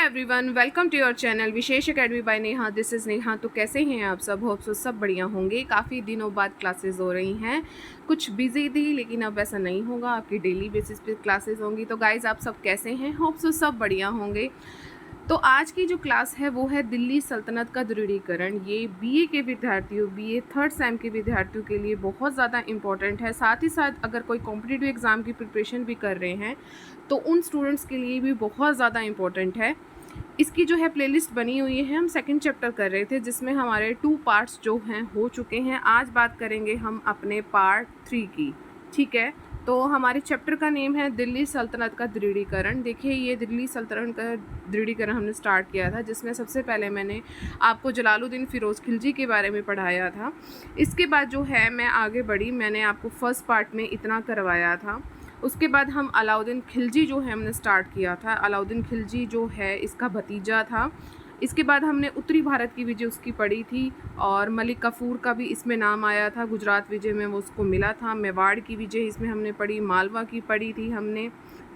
Everyone, welcome to your channel Vishesh academy by Neha. This is Neha. तो कैसे हैं आप सब? होप सो सब बढ़िया होंगे। काफ़ी दिनों बाद क्लासेस हो रही हैं, कुछ बिजी थी लेकिन अब ऐसा नहीं होगा, आपकी डेली बेसिस पे क्लासेस होंगी। तो गाइज़ आप सब कैसे हैं? होप सो सब बढ़िया होंगे। तो आज की जो क्लास है वो है दिल्ली सल्तनत का दृढ़ीकरण। ये बीए के विद्यार्थियों, बीए थर्ड सेम के विद्यार्थियों के लिए बहुत ज़्यादा इम्पॉर्टेंट है। साथ ही साथ अगर कोई कॉम्पिटिटिव एग्ज़ाम की प्रिपरेशन भी कर रहे हैं तो उन स्टूडेंट्स के लिए भी बहुत ज़्यादा इम्पॉर्टेंट है। इसकी जो है प्लेलिस्ट बनी हुई है। हम सेकंड चैप्टर कर रहे थे जिसमें हमारे 2 पार्ट्स जो हैं हो चुके हैं। आज बात करेंगे हम अपने पार्ट 3 की, ठीक है। तो हमारे चैप्टर का नेम है दिल्ली सल्तनत का दृढ़ीकरण। देखिए, ये दिल्ली सल्तनत का दृढ़ीकरण हमने स्टार्ट किया था, जिसमें सबसे पहले मैंने आपको जलालुद्दीन फ़िरोज़ खिलजी के बारे में पढ़ाया था। इसके बाद जो है मैं आगे बढ़ी, मैंने आपको फर्स्ट पार्ट में इतना करवाया था। उसके बाद हम अलाउद्दीन खिलजी जो है हमने स्टार्ट किया था। अलाउद्दीन खिलजी जो है इसका भतीजा था। इसके बाद हमने उत्तरी भारत की विजय उसकी पढ़ी थी और मलिक काफूर का भी इसमें नाम आया था। गुजरात विजय में वो उसको मिला था। मेवाड़ की विजय इसमें हमने पढ़ी, मालवा की पढ़ी थी हमने,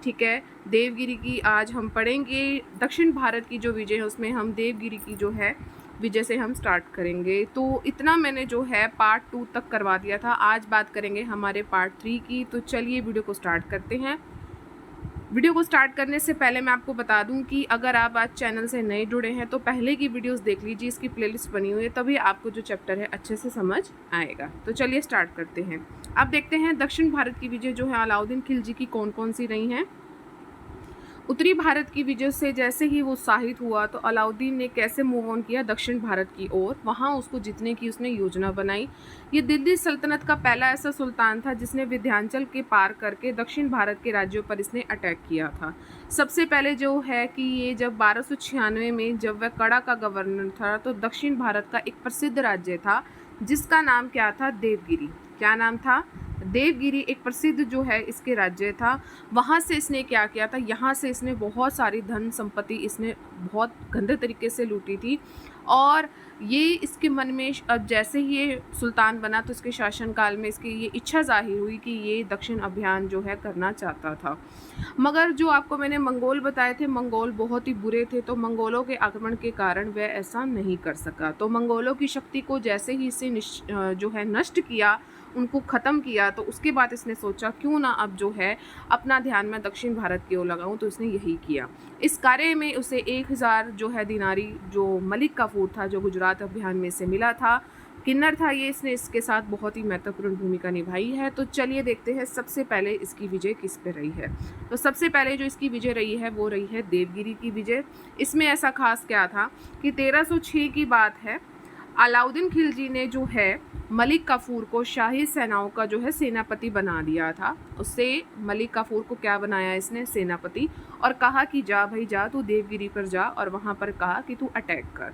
ठीक है। देवगिरी की आज हम पढ़ेंगे। दक्षिण भारत की जो विजय है उसमें हम देवगिरी की जो है विजय से हम स्टार्ट करेंगे। तो इतना मैंने जो है पार्ट 2 तक करवा दिया था। आज बात करेंगे हमारे पार्ट 3 की। तो चलिए वीडियो को स्टार्ट करते हैं। वीडियो को स्टार्ट करने से पहले मैं आपको बता दूं कि अगर आप आज चैनल से नए जुड़े हैं तो पहले की वीडियोस देख लीजिए, इसकी प्लेलिस्ट बनी हुई है, तभी आपको जो चैप्टर है अच्छे से समझ आएगा। तो चलिए स्टार्ट करते हैं। अब देखते हैं दक्षिण भारत की विजय जो है अलाउद्दीन खिलजी की कौन कौन सी रही हैं। उत्तरी भारत की विजय से जैसे ही वो उत्साहित हुआ तो अलाउद्दीन ने कैसे मूव ऑन किया दक्षिण भारत की ओर, वहाँ उसको जीतने की उसने योजना बनाई। ये दिल्ली सल्तनत का पहला ऐसा सुल्तान था जिसने विंध्याचल के पार करके दक्षिण भारत के राज्यों पर इसने अटैक किया था। सबसे पहले जो है कि ये जब 1296 में जब वह कड़ा का गवर्नर था तो दक्षिण भारत का एक प्रसिद्ध राज्य था जिसका नाम क्या था? देवगिरी। क्या नाम था? देवगिरी एक प्रसिद्ध जो है इसके राज्य था। वहाँ से इसने क्या किया था? यहाँ से इसने बहुत सारी धन संपत्ति इसने बहुत गंदे तरीके से लूटी थी और ये इसके मन में अब जैसे ही ये सुल्तान बना तो इसके शासनकाल में इसकी ये इच्छा जाहिर हुई कि ये दक्षिण अभियान जो है करना चाहता था। मगर जो आपको मैंने मंगोल बताए थे, मंगोल बहुत ही बुरे थे, तो मंगोलों के आक्रमण के कारण वह ऐसा नहीं कर सका। तो मंगोलों की शक्ति को जैसे ही इसे जो है नष्ट किया, उनको ख़त्म किया, तो उसके बाद इसने सोचा क्यों ना अब जो है अपना ध्यान मैं दक्षिण भारत की ओर लगाऊं। तो इसने यही किया। इस कार्य में उसे 1000 जो है दिनारी जो मलिक काफूर था जो गुजरात अभियान में से मिला था, किन्नर था ये, इसने इसके साथ बहुत ही महत्वपूर्ण भूमिका निभाई है। तो चलिए देखते हैं सबसे पहले इसकी विजय किस पे रही है। तो सबसे पहले जो इसकी विजय रही है वो रही है देवगिरी की विजय। इसमें ऐसा खास क्या था कि 1306 की बात है। अलाउद्दीन खिलजी ने जो है मलिक काफूर को शाही सेनाओं का जो है सेनापति बना दिया था। उससे मलिक काफूर को क्या बनाया इसने? सेनापति। और कहा कि जा भाई जा, तू देवगिरी पर जा, और वहाँ पर कहा कि तू अटैक कर।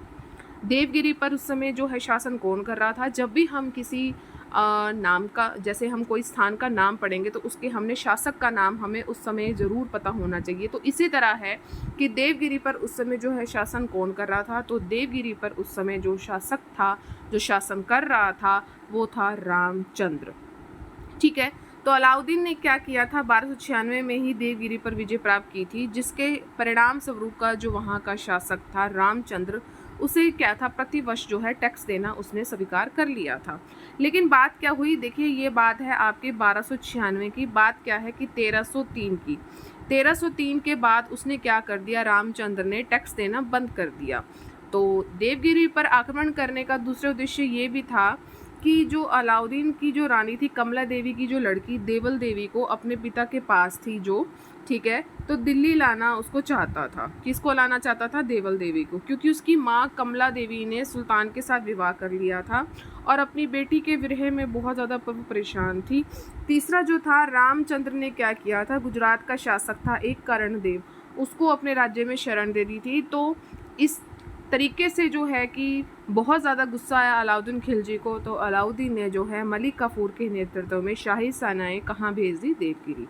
देवगिरी पर उस समय जो है शासन कौन कर रहा था? जब भी हम किसी नाम का, जैसे हम कोई स्थान का नाम पढ़ेंगे तो उसके हमने शासक का नाम हमें उस समय ज़रूर पता होना चाहिए। तो इसी तरह है कि देवगिरी पर उस समय जो है शासन कौन कर रहा था? तो देवगिरी पर उस समय जो शासक था, जो शासन कर रहा था, वो था रामचंद्र, ठीक है। तो अलाउद्दीन ने क्या किया था? 1296 में ही देवगिरी पर विजय प्राप्त की थी, जिसके परिणाम स्वरूप का जो वहाँ का शासक था रामचंद्र, उसे क्या था? प्रतिवर्ष जो है टैक्स देना उसने स्वीकार कर लिया था। लेकिन बात क्या हुई? देखिए, ये बात है आपके 1296 की। बात क्या है कि 1303 की। 1303 के बाद उसने क्या कर दिया? रामचंद्र ने टैक्स देना बंद कर दिया। तो देवगिरी पर आक्रमण करने का दूसरा उद्देश्य ये भी था कि जो अलाउद्दीन की जो रानी थी, कमला देवी की जो लड़की देवल देवी को अपने पिता के पास थी जो, ठीक है, तो दिल्ली लाना उसको चाहता था। किसको लाना चाहता था? देवल देवी को, क्योंकि उसकी माँ कमला देवी ने सुल्तान के साथ विवाह कर लिया था और अपनी बेटी के विरह में बहुत ज़्यादा परेशान थी। तीसरा जो था, रामचंद्र ने क्या किया था? गुजरात का शासक था एक कर्णदेव, उसको अपने राज्य में शरण दे दी थी। तो इस तरीके से जो है कि बहुत ज़्यादा गुस्सा आया अलाउद्दीन खिलजी को। तो अलाउद्दीन ने जो है मलिक काफूर के नेतृत्व में शाही सेनाएं कहाँ भेज दी? देवगिरी।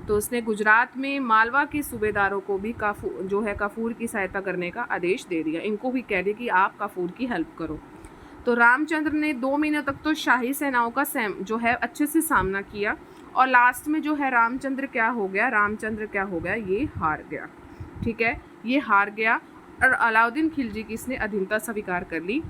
तो उसने गुजरात में मालवा के सूबेदारों को भी काफूर की सहायता करने का आदेश दे दिया। इनको भी कह दिया कि आप काफूर की हेल्प करो। तो रामचंद्र ने 2 महीने तक तो शाही सेनाओं का जो है अच्छे से सामना किया और लास्ट में जो है रामचंद्र क्या हो गया? ये हार गया, ठीक है। ये हार गया और अलाउद्दीन खिलजी की इसने अधीनता स्वीकार कर ली।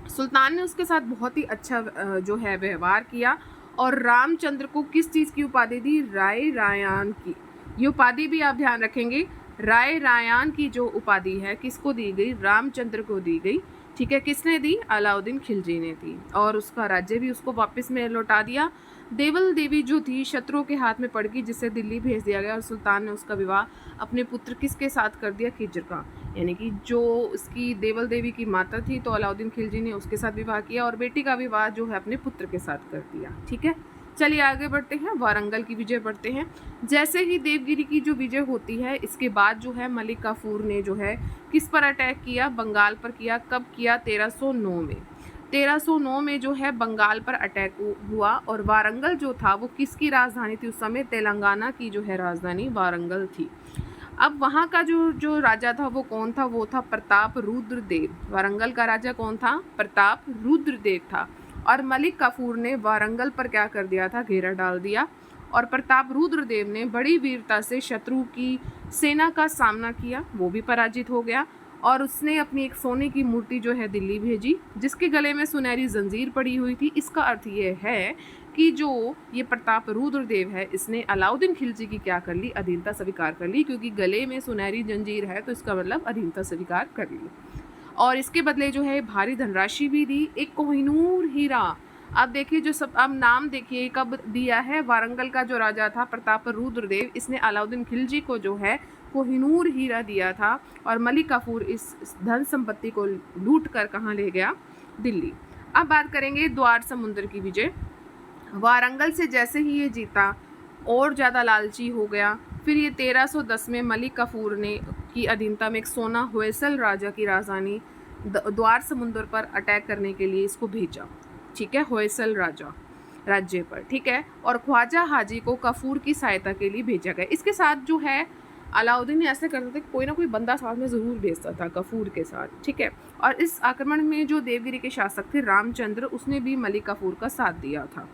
सुल्तान ने उसके साथ बहुत ही अच्छा जो है व्यवहार किया और रामचंद्र को किस चीज़ की उपाधि दी? राय रायान की। ये उपाधि भी आप ध्यान रखेंगे, राय रायान की जो उपाधि है किसको दी गई? रामचंद्र को दी गई। ठीक है, किसने दी? अलाउद्दीन खिलजी ने दी। और उसका राज्य भी उसको वापस में लौटा दिया। देवल देवी जो थी शत्रुओं के हाथ में पड़ गई, जिसे दिल्ली भेज दिया गया और सुल्तान ने उसका विवाह अपने पुत्र किसके साथ कर दिया? खिज्र का, यानी कि जो उसकी देवल देवी की माता थी तो अलाउद्दीन खिलजी ने उसके साथ विवाह किया और बेटी का विवाह जो है अपने पुत्र के साथ कर दिया। ठीक है, चलिए आगे बढ़ते हैं, वारंगल की विजय बढ़ते हैं। जैसे ही देवगिरी की जो विजय होती है इसके बाद जो है मलिक काफूर ने जो है किस पर अटैक किया? बंगाल पर किया। कब किया? 1309 में। 1309 में जो है बंगाल पर अटैक हुआ और वारंगल जो था वो किसकी राजधानी थी? उस समय तेलंगाना की जो है राजधानी वारंगल थी। अब वहाँ का जो राजा था वो कौन था? वो था प्रताप रुद्रदेव। वारंगल का राजा कौन था? प्रताप रुद्रदेव था। और मलिक काफूर ने वारंगल पर क्या कर दिया था? घेरा डाल दिया। और प्रताप रुद्रदेव ने बड़ी वीरता से शत्रु की सेना का सामना किया, वो भी पराजित हो गया और उसने अपनी एक सोने की मूर्ति जो है दिल्ली भेजी, जिसके गले में सुनहरी जंजीर पड़ी हुई थी। इसका अर्थ ये है कि जो ये प्रताप रुद्रदेव है इसने अलाउद्दीन खिलजी की क्या कर ली? अधीनता स्वीकार कर ली, क्योंकि गले में सुनहरी जंजीर है तो इसका मतलब अधीनता स्वीकार कर ली। और इसके बदले जो है भारी धनराशि भी दी, एक कोहिनूर हीरा। अब देखिए जो सब, अब नाम देखिए कब दिया है? वारंगल का जो राजा था प्रताप रुद्रदेव, इसने अलाउद्दीन खिलजी को जो है कोहिनूर हीरा दिया था और मलिक काफूर इस धन संपत्ति को लूट कर कहाँ ले गया? दिल्ली। अब बात करेंगे द्वार समुद्र की विजय। वारंगल से जैसे ही ये जीता और ज़्यादा लालची हो गया। फिर ये 1310 में मलिक काफूर ने की अधीनता में एक सोना होयसल राजा की राजधानी द्वार समुद्र पर अटैक करने के लिए इसको भेजा। ठीक है, होयसल राजा राज्य पर। ठीक है, और ख्वाजा हाजी को काफूर की सहायता के लिए भेजा गया। इसके साथ जो है अलाउद्दीन ऐसे करते थे, कोई ना कोई बंदा साथ में ज़रूर भेजता था काफूर के साथ। ठीक है, और इस आक्रमण में जो देवगिरी के शासक थे रामचंद्र, उसने भी मलिक काफूर का साथ दिया था,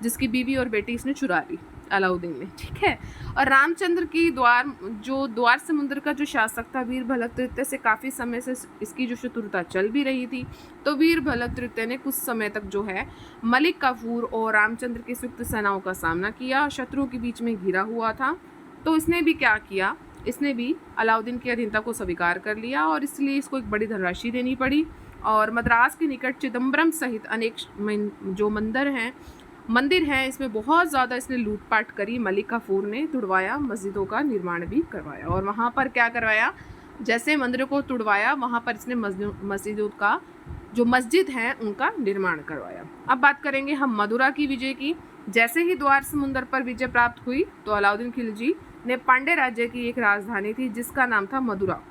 जिसकी बीवी और बेटी इसने चुरा ली अलाउद्दीन ने। ठीक है, और रामचंद्र की द्वार समुद्र का जो शासक था वीरभद्र तृतीय से काफ़ी समय से इसकी जो शत्रुता चल भी रही थी, तो वीरभद्र तृतीय ने कुछ समय तक जो है मलिक काफूर और रामचंद्र की संयुक्त सेनाओं का सामना किया। शत्रुओं के बीच में घिरा हुआ था, तो इसने भी क्या किया? इसने भी अलाउद्दीन की अधीनता को स्वीकार कर लिया और इसलिए इसको एक बड़ी धनराशि देनी पड़ी। और मद्रास के निकट चिदम्बरम सहित अनेक जो मंदिर हैं इसमें बहुत ज़्यादा इसने लूटपाट करी। मलिक काफूर ने तुड़वाया, मस्जिदों का निर्माण भी करवाया। और वहाँ पर क्या करवाया? जैसे मंदिरों को तुड़वाया वहाँ पर इसने मस्जिदों का जो मस्जिद हैं उनका निर्माण करवाया। अब बात करेंगे हम मदुरा की विजय की। जैसे ही द्वार समुद्र पर विजय प्राप्त हुई तो अलाउद्दीन खिलजी ने पांड्य राज्य की एक राजधानी थी जिसका नाम था मदुरा।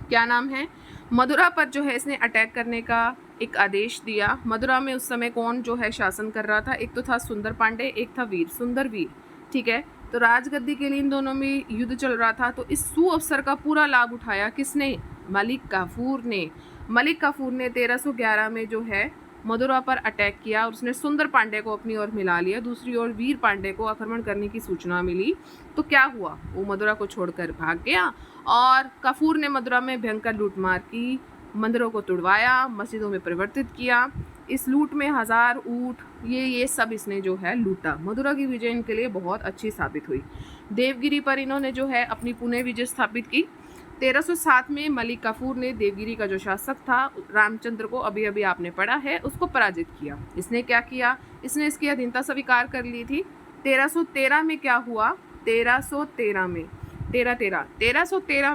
क्या नाम है? मदुरा पर जो है इसने अटैक करने का एक आदेश दिया। मदुरा में उस समय कौन जो है शासन कर रहा था? एक तो था सुंदर पांडे, एक था वीर सुंदर वीर। ठीक है, तो राजगद्दी के लिए इन दोनों में युद्ध चल रहा था, तो इस सुअवसर का पूरा लाभ उठाया किसने? मलिक काफूर ने। मलिक काफूर ने 1311 में जो है मदुरा पर अटैक किया और उसने सुंदर पांडे को अपनी ओर मिला लिया। दूसरी ओर वीर पांडे को आक्रमण करने की सूचना मिली, तो क्या हुआ? वो मदुरा को छोड़कर भाग गया और काफूर ने मदुरा में भयंकर लूटमार की, मंदिरों को तुड़वाया, मस्जिदों में परिवर्तित किया। इस लूट में 1000 ऊँट ये सब इसने जो है लूटा। मदुरा की विजय इनके लिए बहुत अच्छी साबित हुई। देवगिरी पर इन्होंने जो है अपनी पुणे विजय स्थापित की। 1307 में मलिक काफूर ने देवगिरी का जो शासक था रामचंद्र को अभी अभी आपने पढ़ा है उसको पराजित किया। इसने क्या किया? इसने इसकी अधीनता स्वीकार कर ली थी। 1313 में क्या हुआ? 1313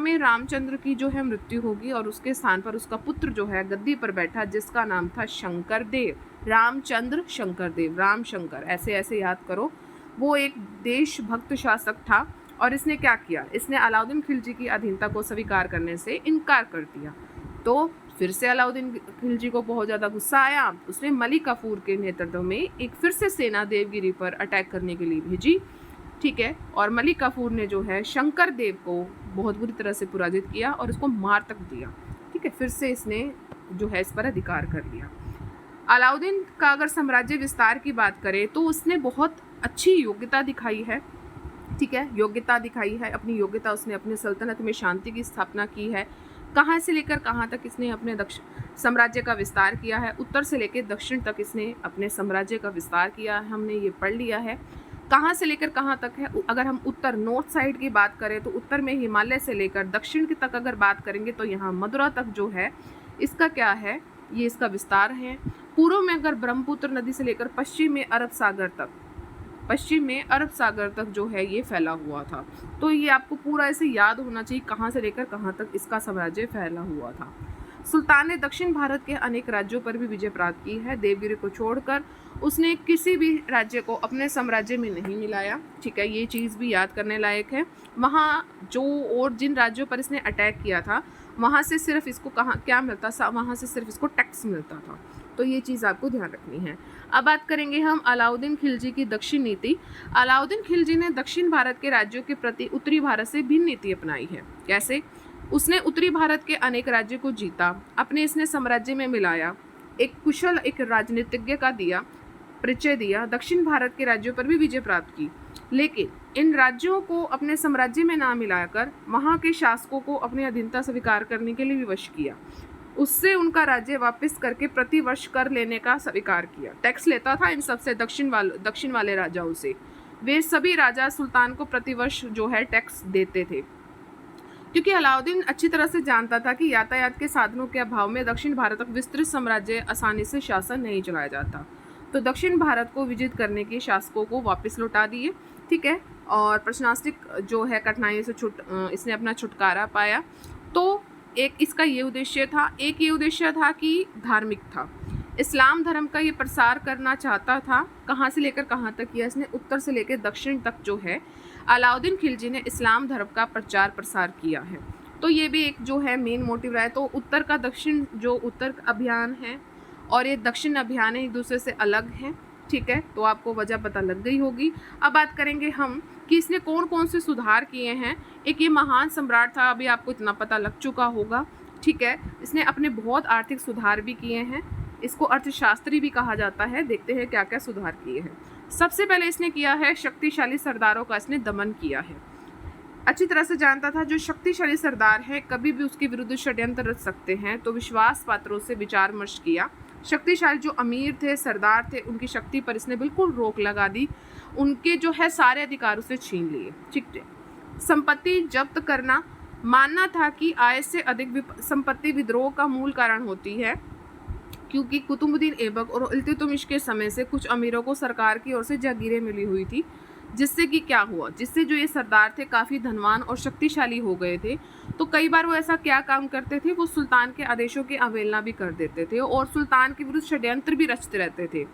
में रामचंद्र की जो है मृत्यु होगी और उसके स्थान पर उसका पुत्र जो है गद्दी पर बैठा, जिसका नाम था शंकरदेव। रामचंद्र शंकरदेव, राम शंकर, ऐसे ऐसे याद करो। वो एक देशभक्त शासक था और इसने क्या किया? इसने अलाउद्दीन खिलजी की अधीनता को स्वीकार करने से इनकार कर दिया। तो फिर से अलाउद्दीन खिलजी को बहुत ज़्यादा गुस्सा आया। उसने मलिक काफूर के नेतृत्व में एक फिर से सेना देवगिरी पर अटैक करने के लिए भेजी। ठीक है, और मलिक काफूर ने जो है शंकर देव को बहुत बुरी तरह से पराजित किया और उसको मार तक दिया। ठीक है, फिर से इसने जो है इस पर अधिकार कर लिया। अलाउद्दीन का अगर साम्राज्य विस्तार की बात करें तो उसने बहुत अच्छी योग्यता दिखाई है। ठीक है, योग्यता दिखाई है, अपनी योग्यता उसने अपने सल्तनत में शांति की स्थापना की है। कहाँ से लेकर कहाँ तक इसने अपने साम्राज्य का विस्तार किया है, उत्तर से लेकर दक्षिण तक इसने अपने साम्राज्य का विस्तार किया है, हमने ये पढ़ लिया है। कहाँ से लेकर कहाँ तक है, अगर हम उत्तर नॉर्थ साइड की बात करें तो उत्तर में हिमालय से लेकर दक्षिण तक अगर बात करेंगे तो यहाँ मदुरा तक जो है इसका क्या है, ये इसका विस्तार है। पूर्व में अगर ब्रह्मपुत्र नदी से लेकर पश्चिम में अरब सागर तक जो है ये फैला हुआ था। तो ये आपको पूरा ऐसे याद होना चाहिए कहाँ से लेकर कहाँ तक इसका साम्राज्य फैला हुआ था। सुल्तान ने दक्षिण भारत के अनेक राज्यों पर भी विजय प्राप्त की है। देवगिरी को छोड़कर उसने किसी भी राज्य को अपने साम्राज्य में नहीं मिलाया। ठीक है, ये चीज़ भी याद करने लायक है। वहाँ जो और जिन राज्यों पर इसने अटैक किया था वहाँ से सिर्फ इसको क्या मिलता था, वहाँ से सिर्फ इसको टैक्स मिलता था। तो ये चीज़ आपको ध्यान रखनी है। अब बात करेंगे हम अलाउद्दीन खिलजी की दक्षिण नीति। अलाउद्दीन खिलजी ने दक्षिण भारत के राज्यों के प्रति उत्तरी भारत से भिन्न नीति अपनाई है। कैसे? उसने उत्तरी भारत के अनेक राज्यों को जीता, अपने इसने साम्राज्य में मिलाया, एक कुशल एक राजनीतिज्ञ का परिचय दिया, दक्षिण भारत के राज्यों पर भी विजय प्राप्त की। लेकिन इन राज्यों को अपने साम्राज्य में ना मिलाकर वहाँ के शासकों को अपनी अधीनता स्वीकार करने के लिए विवश किया। उससे उनका राज्य वापस करके प्रतिवर्ष कर लेने का स्वीकार किया। टैक्स लेता था इन सबसे दक्षिण वाले राजाओं से। वे सभी राजा सुल्तान को प्रतिवर्ष जो है टैक्स देते थे, क्योंकि अलाउद्दीन अच्छी तरह से जानता था कि यातायात के साधनों के अभाव में दक्षिण भारत तक विस्तृत साम्राज्य आसानी से शासन नहीं चलाया जाता। तो दक्षिण भारत को विजित करने के शासकों को वापस लौटा दिए। ठीक है, और प्रशासनिक जो है कठिनाइयों से इसने अपना छुटकारा पाया। तो एक इसका ये उद्देश्य था, एक ये उद्देश्य था कि धार्मिक था, इस्लाम धर्म का ये प्रसार करना चाहता था। कहाँ से लेकर कहाँ तक किया इसने? उत्तर से लेकर दक्षिण तक जो है अलाउद्दीन खिलजी ने इस्लाम धर्म का प्रचार प्रसार किया है। तो ये भी एक जो है मेन मोटिव रहा है। तो उत्तर का दक्षिण जो उत्तर अभियान है और ये दक्षिण अभियान है एक दूसरे से अलग हैं। ठीक है, तो आपको वजह पता लग गई होगी। अब बात करेंगे हम कि इसने कौन कौन से सुधार किए हैं। एक ये महान सम्राट था, अभी आपको इतना पता लग चुका होगा। ठीक है, इसने अपने बहुत आर्थिक सुधार भी किए हैं, इसको अर्थशास्त्री भी कहा जाता है। देखते हैं क्या क्या सुधार किए हैं। सबसे पहले इसने किया है शक्तिशाली सरदारों का इसने दमन किया है। अच्छी तरह से जानता था जो शक्तिशाली सरदार है कभी भी उसके विरुद्ध षड्यंत्र रच सकते हैं, तो विश्वास पात्रों से विचार विमर्श किया। शक्तिशाली जो अमीर थे, सरदार थे, उनकी शक्ति पर इसने बिल्कुल रोक लगा दी, उनके जो है सारे अधिकार उसे छीन लिए। ठीक है, संपत्ति जब्त करना, मानना था कि आय से अधिक संपत्ति विद्रोह का मूल कारण होती है, क्योंकि कुतुबुद्दीन ऐबक और इल्तुतमिश के समय से कुछ अमीरों को सरकार की ओर से जागीरें मिली हुई थी, जिससे कि क्या हुआ, जिससे जो ये सरदार थे काफ़ी धनवान और शक्तिशाली हो गए थे। तो कई बार वो ऐसा क्या काम करते थे, वो सुल्तान के आदेशों की अवहेलना भी कर देते थे और सुल्तान के विरुद्ध षड्यंत्र भी रचते रहते थे।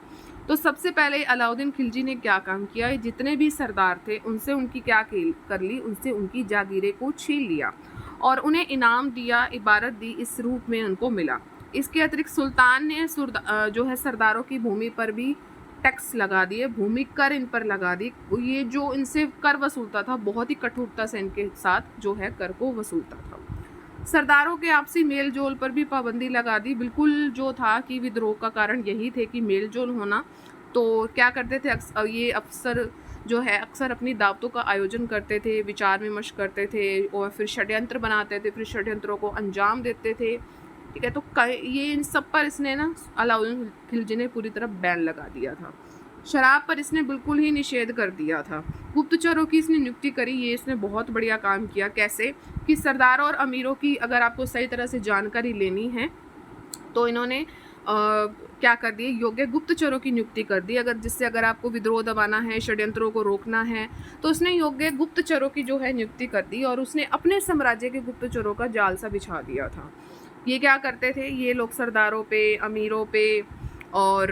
तो सबसे पहले अलाउद्दीन खिलजी ने क्या काम किया, जितने भी सरदार थे उनसे उनकी क्या कर ली, उनसे उनकी जागीरें को छीन लिया और उन्हें इनाम दिया, इबारत दी, इस रूप में उनको मिला। इसके अतिरिक्त सुल्तान ने जो है सरदारों की भूमि पर भी टैक्स लगा दिए, भूमि कर इन पर लगा दी। ये जो इनसे कर वसूलता था बहुत ही कठोरता से इनके साथ जो है कर को वसूलता था। सरदारों के आपसी मेल जोल पर भी पाबंदी लगा दी। बिल्कुल जो था कि विद्रोह का कारण यही थे कि मेल जोल होना। तो क्या करते थे ये अफसर जो है अक्सर अपनी दावतों का आयोजन करते थे, विचार विमर्श करते थे और फिर षड्यंत्र बनाते थे, फिर षड्यंत्रों को अंजाम देते थे। ठीक है, तो ये इन सब पर इसने ना अलाउद्दीन खिलजी ने पूरी तरह बैन लगा दिया था। शराब पर इसने बिल्कुल ही निषेध कर दिया था। गुप्तचरों की इसने नियुक्ति करी, ये इसने बहुत बढ़िया काम किया। कैसे कि सरदारों और अमीरों की अगर आपको सही तरह से जानकारी लेनी है तो इन्होंने क्या कर दिए, योग्य गुप्तचरों की नियुक्ति कर दी। अगर आपको विद्रोह दबाना है, षड्यंत्रों को रोकना है, तो उसने योग्य गुप्तचरों की जो है नियुक्ति कर दी और उसने अपने साम्राज्य के गुप्तचरों का जाल सा बिछा दिया था। ये क्या करते थे, ये लोग सरदारों पे, अमीरों पे और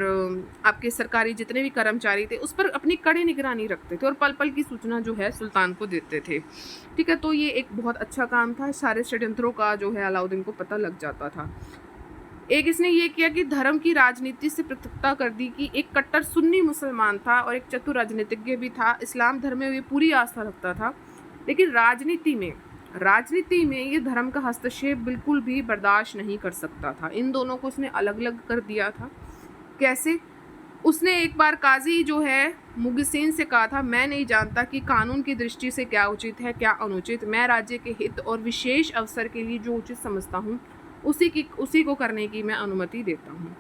आपके सरकारी जितने भी कर्मचारी थे उस पर अपनी कड़ी निगरानी रखते थे और पल पल की सूचना जो है सुल्तान को देते थे। ठीक है, तो ये एक बहुत अच्छा काम था। सारे षड्यंत्रों का जो है अलाउद्दीन को पता लग जाता था। एक इसने ये किया कि धर्म की राजनीति से पृथकता कर दी कि एक कट्टर सुन्नी मुसलमान था और एक चतुर राजनीतिज्ञ भी था। इस्लाम धर्म में ये पूरी आस्था रखता था, लेकिन राजनीति में ये धर्म का हस्तक्षेप बिल्कुल भी बर्दाश्त नहीं कर सकता था। इन दोनों को उसने अलग अलग कर दिया था। कैसे? उसने एक बार काजी जो है मुगिसिन से कहा था, मैं नहीं जानता कि कानून की दृष्टि से क्या उचित है क्या अनुचित, मैं राज्य के हित और विशेष अवसर के लिए जो उचित समझता हूँ उसी को करने की मैं अनुमति देता हूँ।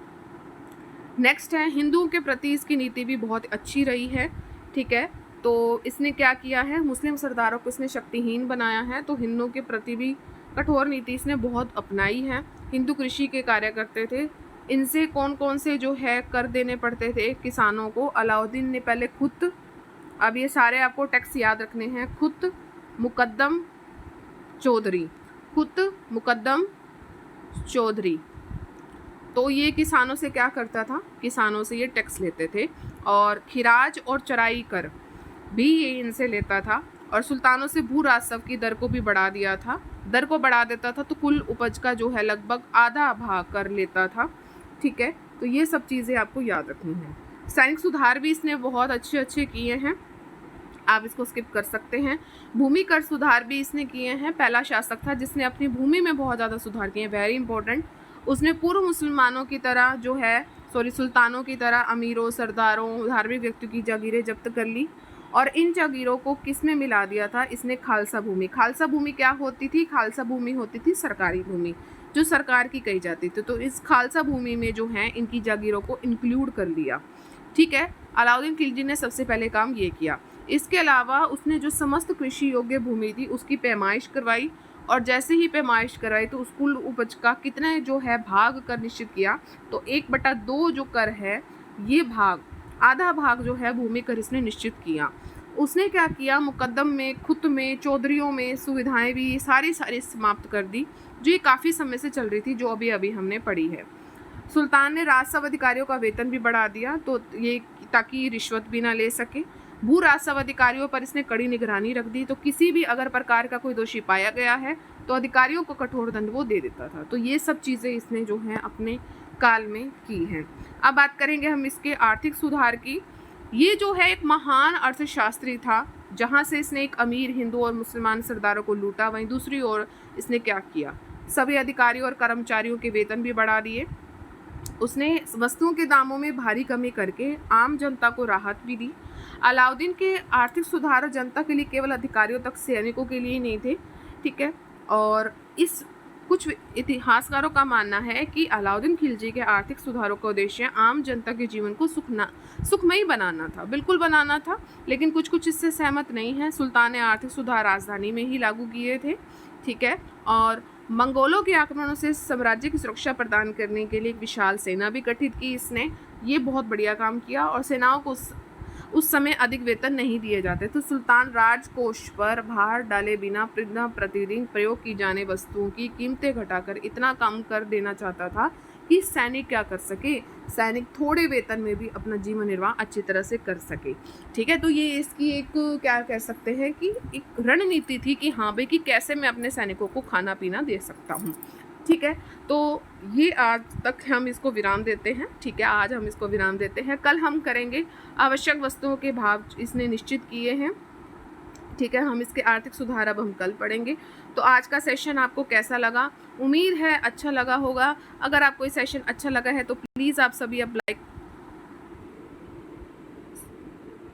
नेक्स्ट है, हिंदुओं के प्रति इसकी नीति भी बहुत अच्छी रही है। ठीक है, तो इसने क्या किया है, मुस्लिम सरदारों को इसने शक्तिहीन बनाया है, तो हिंदुओं के प्रति भी कठोर नीति इसने बहुत अपनाई है। हिंदू कृषि के कार्य करते थे, इनसे कौन कौन से जो है कर देने पड़ते थे किसानों को। अलाउद्दीन ने पहले खुद, अब ये सारे आपको टैक्स याद रखने हैं, खुद मुकद्दम चौधरी, खुद मुकद्दम चौधरी, तो ये किसानों से क्या करता था, किसानों से ये टैक्स लेते थे, और खिराज और चराई कर भी ये इनसे लेता था, और सुल्तानों से भू राजस्व की दर को भी बढ़ा दिया था। दर को बढ़ा देता था तो कुल उपज का जो है लगभग आधा भाग कर लेता था। ठीक है, तो ये सब चीज़ें आपको याद रखनी है। सैनिक सुधार भी इसने बहुत अच्छे अच्छे किए हैं, आप इसको स्किप कर सकते हैं। भूमि कर सुधार भी इसने किए हैं, पहला शासक था जिसने अपनी भूमि में बहुत ज़्यादा सुधार किए हैं, वेरी इंपॉर्टेंट। उसने पूर्व मुसलमानों की तरह जो है सुल्तानों की तरह अमीरों, सरदारों, धार्मिक व्यक्तियों की जागीरें जब्त कर ली, और इन जागीरों को किसने मिला दिया था, इसने खालसा भूमि। खालसा भूमि क्या होती थी, खालसा भूमि होती थी सरकारी भूमि जो सरकार की कही जाती थी, तो इस खालसा भूमि में जो है इनकी जागीरों को इंक्लूड कर लिया। ठीक है, अलाउद्दीन खिलजी ने सबसे पहले काम ये किया। इसके अलावा उसने जो समस्त कृषि योग्य भूमि थी उसकी पैमाइश करवाई, और जैसे ही पैमाइश कराई तो उस कुल उपज का कितना जो है भाग कर निश्चित किया, तो 1/2 जो कर है ये भाग, आधा भाग जो है भूमि कर इसने निश्चित किया। उसने क्या किया, मुकद्दम में, खुत में, चौधरियों में सुविधाएं भी सारी समाप्त कर दी, जो ये काफ़ी समय से चल रही थी, जो अभी अभी हमने पढ़ी है। सुल्तान ने राजस्व अधिकारियों का वेतन भी बढ़ा दिया, तो ये ताकि रिश्वत भी ना ले सके। भू राजस्व अधिकारियों पर इसने कड़ी निगरानी रख दी, तो किसी भी अगर प्रकार का कोई दोषी पाया गया है तो अधिकारियों को कठोर दंड वो दे देता था। तो ये सब चीज़ें इसने जो है अपने काल में की हैं। अब बात करेंगे हम इसके आर्थिक सुधार की। ये जो है एक महान अर्थशास्त्री था, जहाँ से इसने एक अमीर हिंदू और मुसलमान सरदारों को लूटा, वहीं दूसरी ओर इसने क्या किया, सभी अधिकारियों और कर्मचारियों के वेतन भी बढ़ा दिए। उसने वस्तुओं के दामों में भारी कमी करके आम जनता को राहत भी दी। अलाउद्दीन के आर्थिक सुधार जनता के लिए केवल अधिकारियों तक सैनिकों के लिए ही नहीं थे। ठीक है, और इस कुछ इतिहासकारों का मानना है कि अलाउद्दीन खिलजी के आर्थिक सुधारों का उद्देश्य आम जनता के जीवन को सुखमयी बनाना था, बिल्कुल बनाना था, लेकिन कुछ इससे सहमत नहीं है। सुल्तान ने आर्थिक सुधार राजधानी में ही लागू किए थे। ठीक है, और मंगोलों के आक्रमणों से साम्राज्य की सुरक्षा प्रदान करने के लिए एक विशाल सेना भी गठित की इसने, ये बहुत बढ़िया काम किया। और सेनाओं को उस समय अधिक वेतन नहीं दिए जाते, तो सुल्तान राजकोष पर भार डाले बिना प्रतिदिन प्रयोग की जाने वस्तुओं की कीमतें घटाकर इतना कम कर देना चाहता था कि सैनिक क्या कर सके, सैनिक थोड़े वेतन में भी अपना जीवन निर्वाह अच्छी तरह से कर सके। ठीक है, तो ये इसकी एक क्या कह सकते हैं कि एक रणनीति थी कि हाँ भाई कि कैसे मैं अपने सैनिकों को खाना पीना दे सकता हूँ। ठीक है, तो ये आज तक हम इसको विराम देते हैं। ठीक है, आज हम इसको विराम देते हैं, कल हम करेंगे आवश्यक वस्तुओं के भाव इसने निश्चित किए हैं। ठीक है, हम इसके आर्थिक सुधार अब हम कल पढ़ेंगे। तो आज का सेशन आपको कैसा लगा, उम्मीद है अच्छा लगा होगा। अगर आपको ये सेशन अच्छा लगा है तो प्लीज़ आप सभी अब लाइक